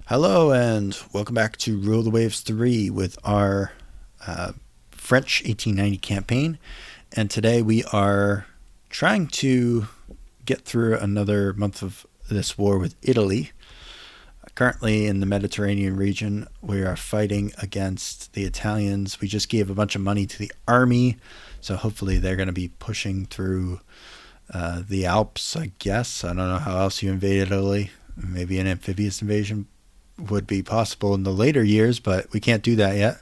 Hello and welcome back to Rule the Waves 3 with our French 1890 campaign. And today we are trying to get through another month of this war with Italy. Currently in the Mediterranean region, we are fighting against the Italians. We just gave a bunch of money to the army, so hopefully they're going to be pushing through the Alps, I guess. I don't know how else you invade Italy. Maybe an amphibious invasion would be possible in the later years, but we can't do that yet.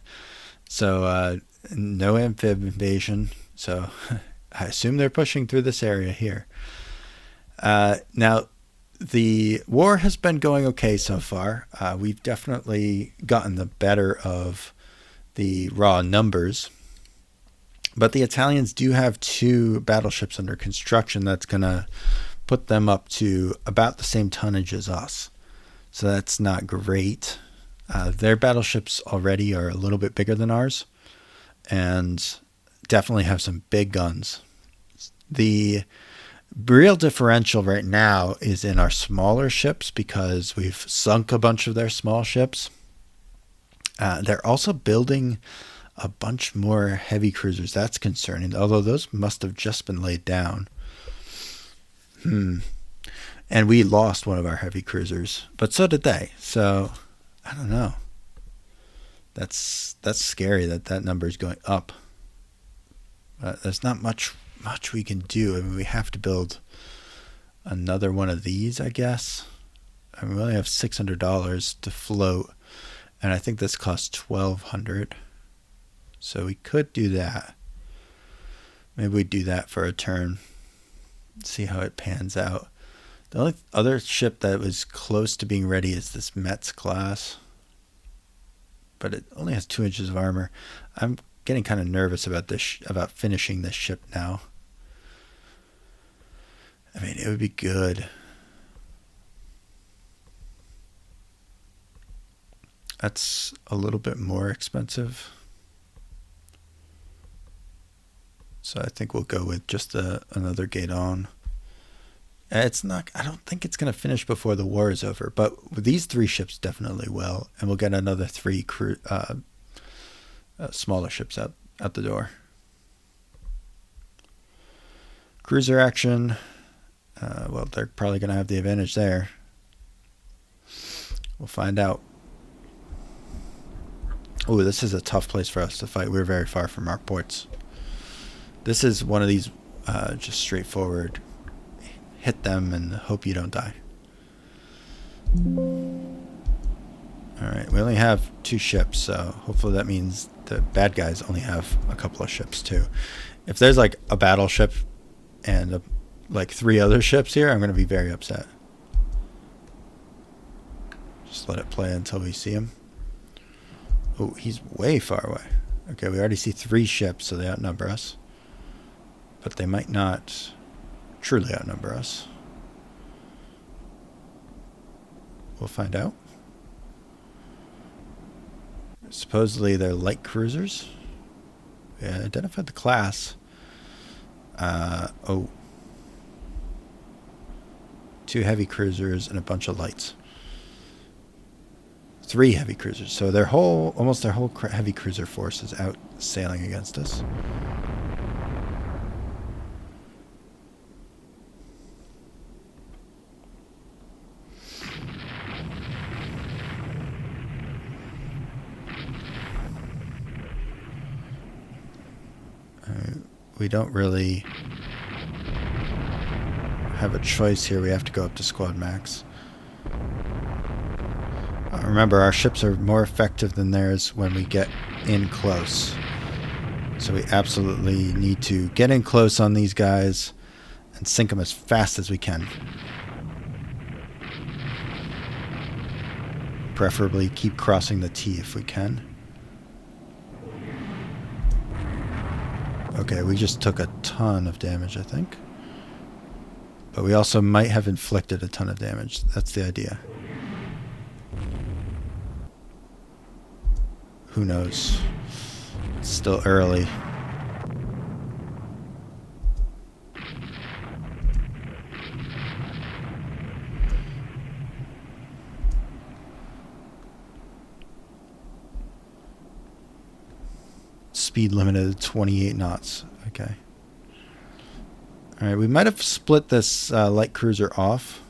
So no amphib invasion. So I assume they're pushing through this area here. Now, the war has been going okay so far. We've definitely gotten the better of the raw numbers. But the Italians do have 2 battleships under construction that's going to put them up to about the same tonnage as us. So that's not great. Their battleships already are a little bit bigger than ours and definitely have some big guns. The real differential right now is in our smaller ships because we've sunk a bunch of their small ships. They're also building a bunch more heavy cruisers. That's concerning, although those must have just been laid down. And we lost one of our heavy cruisers, but so did they. So I don't know. That's scary that number is going up. There's not much we can do. I mean, we have to build another one of these, I guess. I mean, we only have $600 to float, and I think this costs $1,200. So we could do that. Maybe we do that for a turn. See how it pans out. The only other ship that was close to being ready is this Metz class, but it only has 2 inches of armor. I'm getting kind of nervous about this, about finishing this ship now. I mean, it would be good. That's a little bit more expensive. So I think we'll go with just another gate on. It's not. I don't think it's going to finish before the war is over, but these 3 ships definitely will, and we'll get another 3 smaller ships out the door. Cruiser action. Well, they're probably going to have the advantage there. We'll find out. Oh, this is a tough place for us to fight. We're very far from our ports. This is one of these just straightforward. Hit them and hope you don't die. Alright, we only have 2 ships, so hopefully that means the bad guys only have a couple of ships too. If there's like a battleship and like 3 other ships here, I'm going to be very upset. Just let it play until we see him. Oh, he's way far away. Okay, we already see 3 ships, so they outnumber us. But they might not truly outnumber us. We'll find out. Supposedly they're light cruisers. Yeah, identified the class. 2 heavy cruisers and a bunch of lights. 3 heavy cruisers. So almost their whole heavy cruiser force is out sailing against us. We don't really have a choice here. We have to go up to squad max. Remember, our ships are more effective than theirs when we get in close. So we absolutely need to get in close on these guys and sink them as fast as we can. Preferably keep crossing the T if we can. Okay, we just took a ton of damage, I think. But we also might have inflicted a ton of damage. That's the idea. Who knows? It's still early. speed limited to 28 knots. Okay. All right, we might have split this light cruiser off,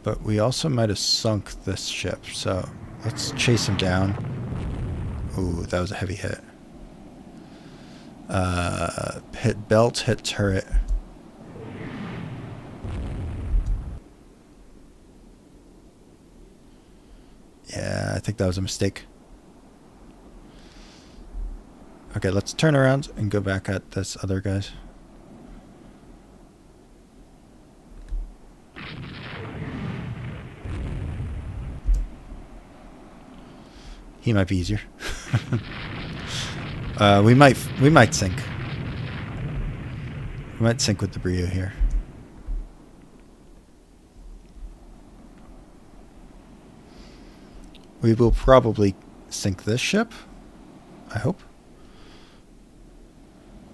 but we also might have sunk this ship. So let's chase him down. Ooh, that was a heavy hit. Hit belt, hit turret. Yeah, I think that was a mistake. Okay, let's turn around and go back at this other guys. He might be easier. We might sink. We might sink with the Brio here. We will probably sink this ship, I hope.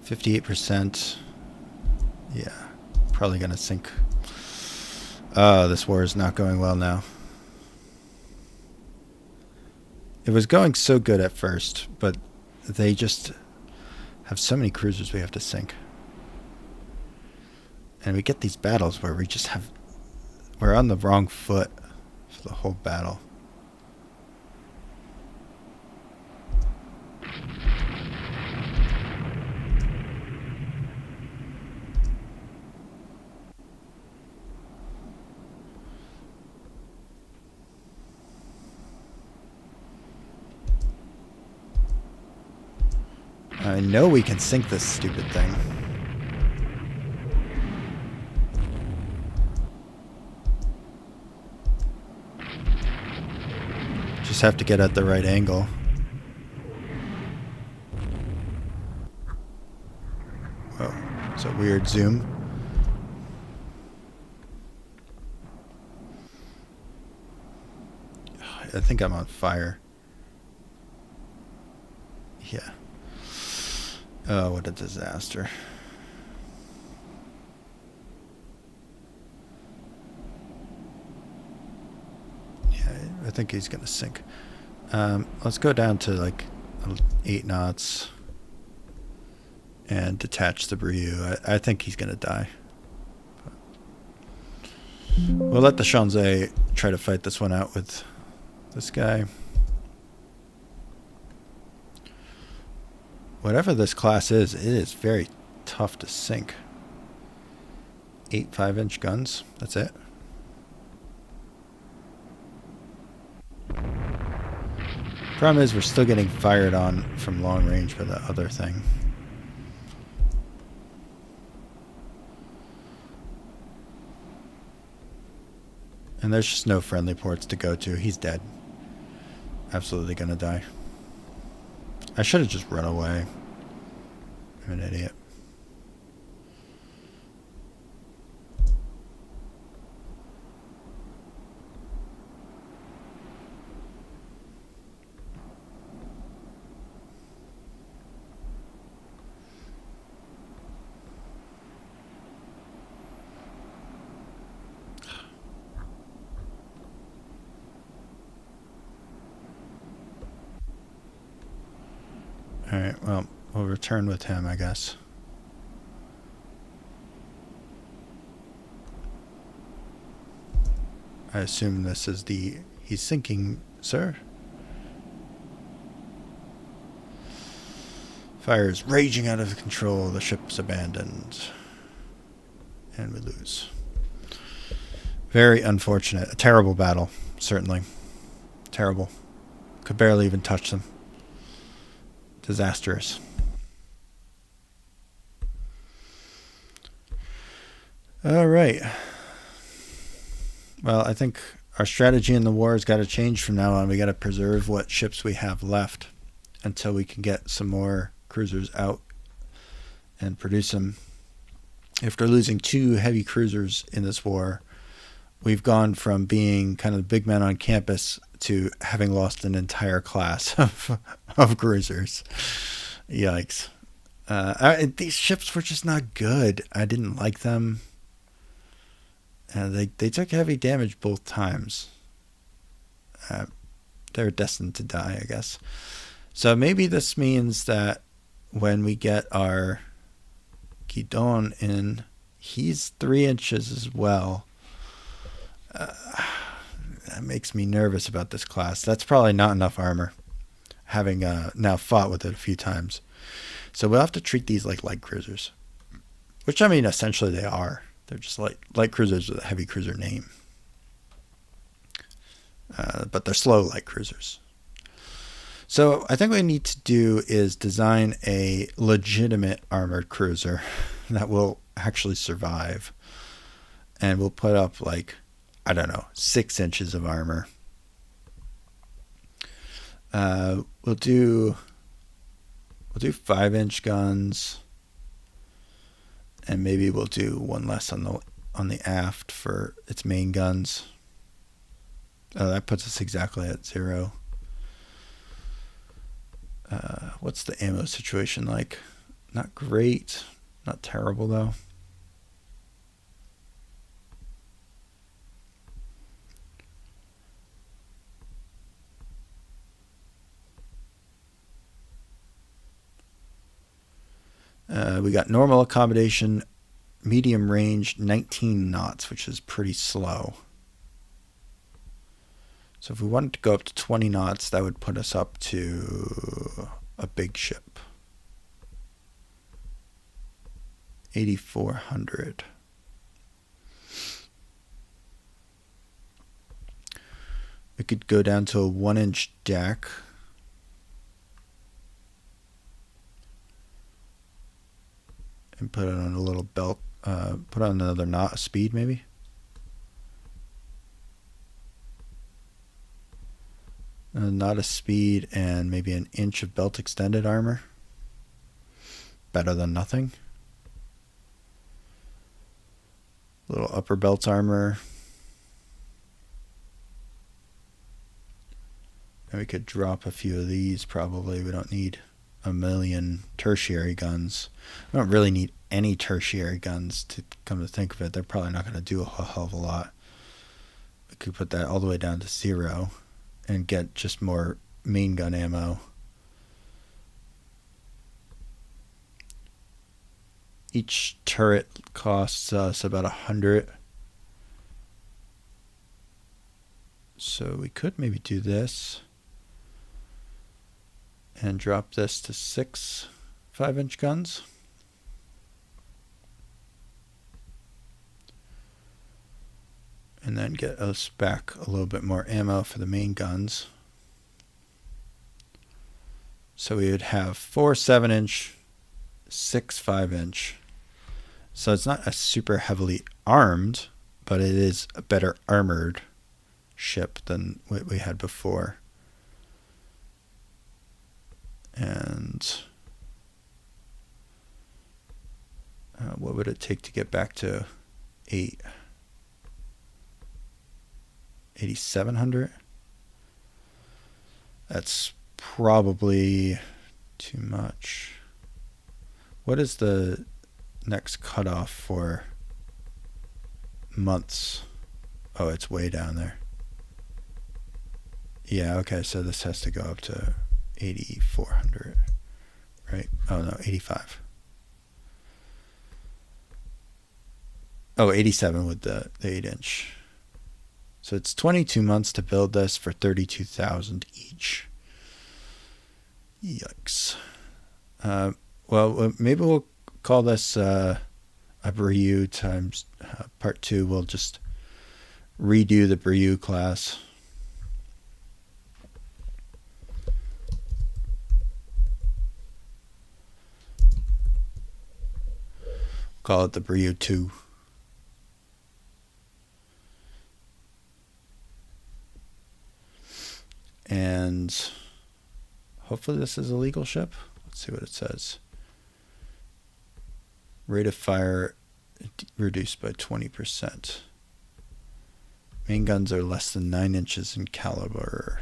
58%. Yeah, probably gonna sink. This war is not going well now. It was going so good at first, but they just have so many cruisers we have to sink. And we get these battles where we're on the wrong foot for the whole battle. I know we can sink this stupid thing. Just have to get at the right angle. Whoa, it's a weird zoom. I think I'm on fire. Yeah. Oh, what a disaster. Yeah, I think he's going to sink. Let's go down to like 8 knots and detach the Brio. I think he's going to die. We'll let the Shanzai try to fight this one out with this guy. Whatever this class is, it is very tough to sink. 8 5-inch guns. That's it. Problem is we're still getting fired on from long range for the other thing. And there's just no friendly ports to go to. He's dead. Absolutely gonna die. I should have just run away. I'm an idiot. Alright, well, we'll return with him, I guess. I assume this is he's sinking, sir. Fire is raging out of control. The ship's abandoned. And we lose. Very unfortunate. A terrible battle, certainly. Terrible. Could barely even touch them. Disastrous. All right. Well, I think our strategy in the war has got to change from now on. We got to preserve what ships we have left until we can get some more cruisers out and produce them. After losing 2 heavy cruisers in this war, we've gone from being kind of the big men on campus to having lost an entire class of cruisers. Yikes. These ships were just not good. I didn't like them. They took heavy damage both times. They were destined to die, I guess. So maybe this means that when we get our Guidon in, he's 3 inches as well. That makes me nervous about this class. That's probably not enough armor, having now fought with it a few times. So we'll have to treat these like light cruisers, which I mean essentially they are. They're just light cruisers with a heavy cruiser name. But they're slow light cruisers. So I think what we need to do is design a legitimate armored cruiser that will actually survive. And we'll put up like, I don't know, 6 inches of armor. We'll do 5-inch guns, and maybe we'll do one less on the aft for its main guns. Oh, that puts us exactly at 0. What's the ammo situation like? Not great, not terrible though. We got normal accommodation, medium range, 19 knots, which is pretty slow. So if we wanted to go up to 20 knots, that would put us up to a big ship. 8,400. We could go down to a 1-inch deck. And put it on a little belt. Put on another knot of speed, maybe. A knot of speed and maybe an inch of belt extended armor. Better than nothing. Little upper belt armor. And we could drop a few of these probably. We don't need a million tertiary guns. We don't really need any tertiary guns, to come to think of it. They're probably not going to do a hell of a lot. We could put that all the way down to 0 and get just more main gun ammo. Each turret costs us about 100. So we could maybe do this and drop this to 6 5-inch guns. And then get us back a little bit more ammo for the main guns. So we would have 4 7-inch, 6 5-inch. So it's not a super heavily armed, but it is a better armored ship than what we had before. And what would it take to get back to 8,700? That's probably too much. What is the next cutoff for months? Oh, it's way down there. Yeah, okay, so this has to go up to 8,400, right? Oh no, 85. Oh, 87 with the 8-inch. So it's 22 months to build this for 32,000 each. Yikes. Well, maybe we'll call this a Brieux times part 2. We'll just redo the Brieux class. Call it the Brieux 2. And hopefully this is a legal ship. Let's see what it says. Rate of fire reduced by 20%. Main guns are less than 9 inches in caliber.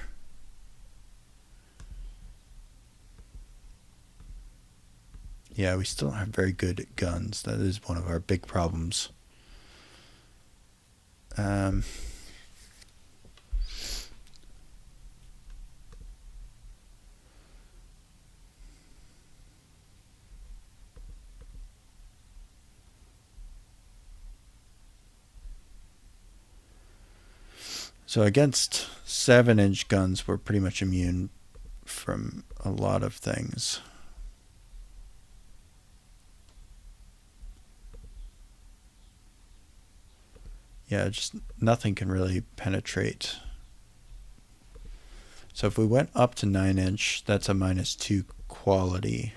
Yeah, we still don't have very good guns. That is one of our big problems. So against 7-inch guns, we're pretty much immune from a lot of things. Yeah, just nothing can really penetrate. So if we went up to 9-inch, that's a -2 quality.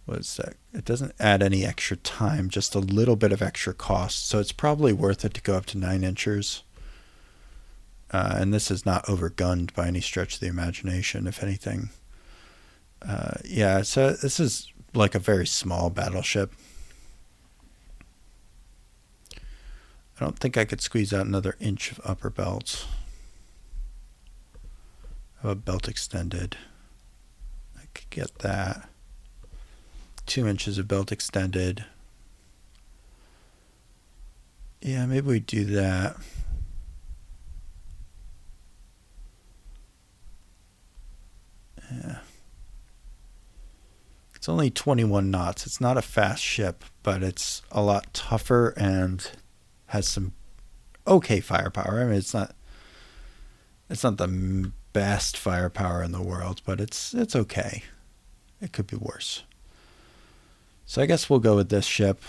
What's that? It doesn't add any extra time, just a little bit of extra cost. So it's probably worth it to go up to 9-inchers. And this is not overgunned by any stretch of the imagination, if anything. Yeah, so this is like a very small battleship. I don't think I could squeeze out another inch of upper belt. Have a belt extended. I could get that. 2 inches of belt extended. Yeah, maybe we do that. Yeah. It's only 21 knots. It's not a fast ship, but it's a lot tougher and has some okay firepower. I mean, it's not the best firepower in the world, but it's okay. It could be worse. So I guess we'll go with this ship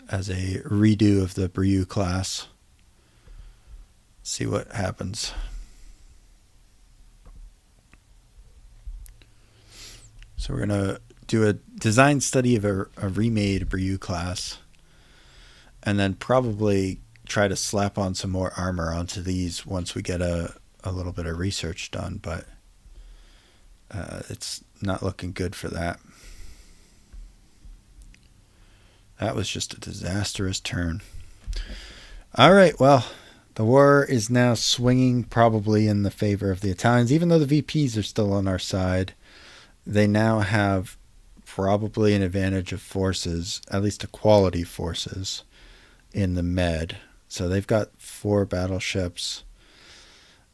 as a redo of the Brieux class. See what happens. So we're going to do a design study of a remade Brieux class, and then probably try to slap on some more armor onto these once we get a little bit of research done, but it's not looking good for that. That was just a disastrous turn. All right, well, the war is now swinging probably in the favor of the Italians, even though the VPs are still on our side. They now have probably an advantage of forces, at least a quality forces, in the Med. So they've got 4 battleships,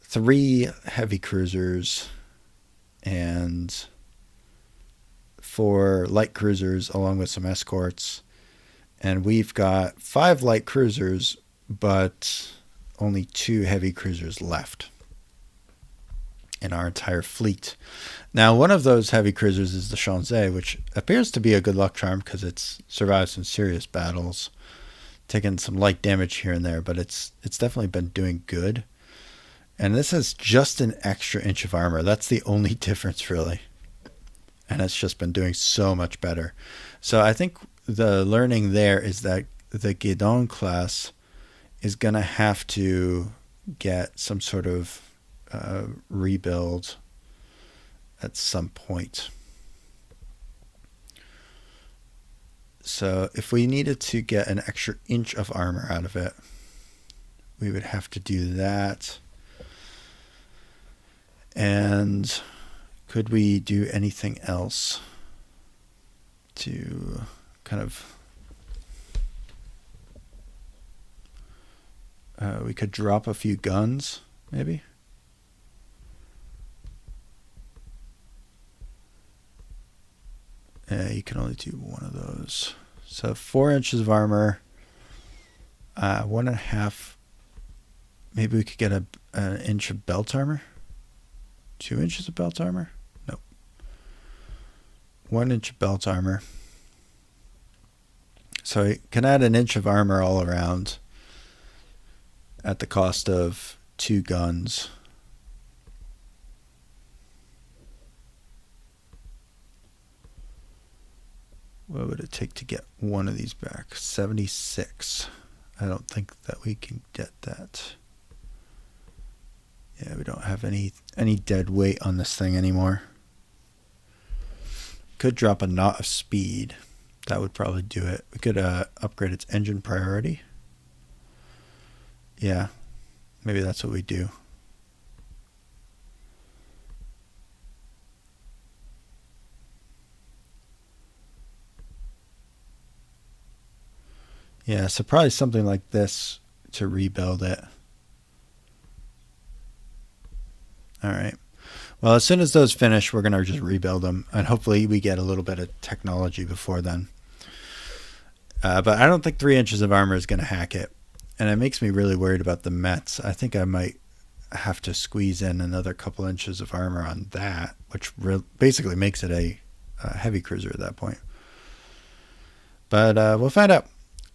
3 heavy cruisers, and 4 light cruisers along with some escorts. And we've got 5 light cruisers, but only 2 heavy cruisers left in our entire fleet. Now, one of those heavy cruisers is the Shanzé, which appears to be a good luck charm because it's survived some serious battles, taken some light damage here and there, but it's definitely been doing good. And this is just an extra inch of armor. That's the only difference, really. And it's just been doing so much better. So I think the learning there is that the Guidon class is going to have to get some sort of rebuild at some point. So if we needed to get an extra inch of armor out of it, we would have to do that. And could we do anything else to kind of... we could drop a few guns, maybe. You can only do one of those. So 4 inches of armor, 1.5. Maybe we could get an inch of belt armor. 2 inches of belt armor? Nope. 1 inch of belt armor. So you can add an inch of armor all around at the cost of 2 guns. What would it take to get one of these back? 76. I don't think that we can get that. Yeah, we don't have any dead weight on this thing anymore. Could drop a knot of speed. That would probably do it. We could upgrade its engine priority. Yeah, maybe that's what we do. Yeah, so probably something like this to rebuild it. All right. Well, as soon as those finish, we're going to just rebuild them. And hopefully we get a little bit of technology before then. But I don't think 3 inches of armor is going to hack it. And it makes me really worried about the Mets. I think I might have to squeeze in another couple inches of armor on that, which basically makes it a heavy cruiser at that point. But we'll find out.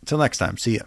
Until next time, see ya.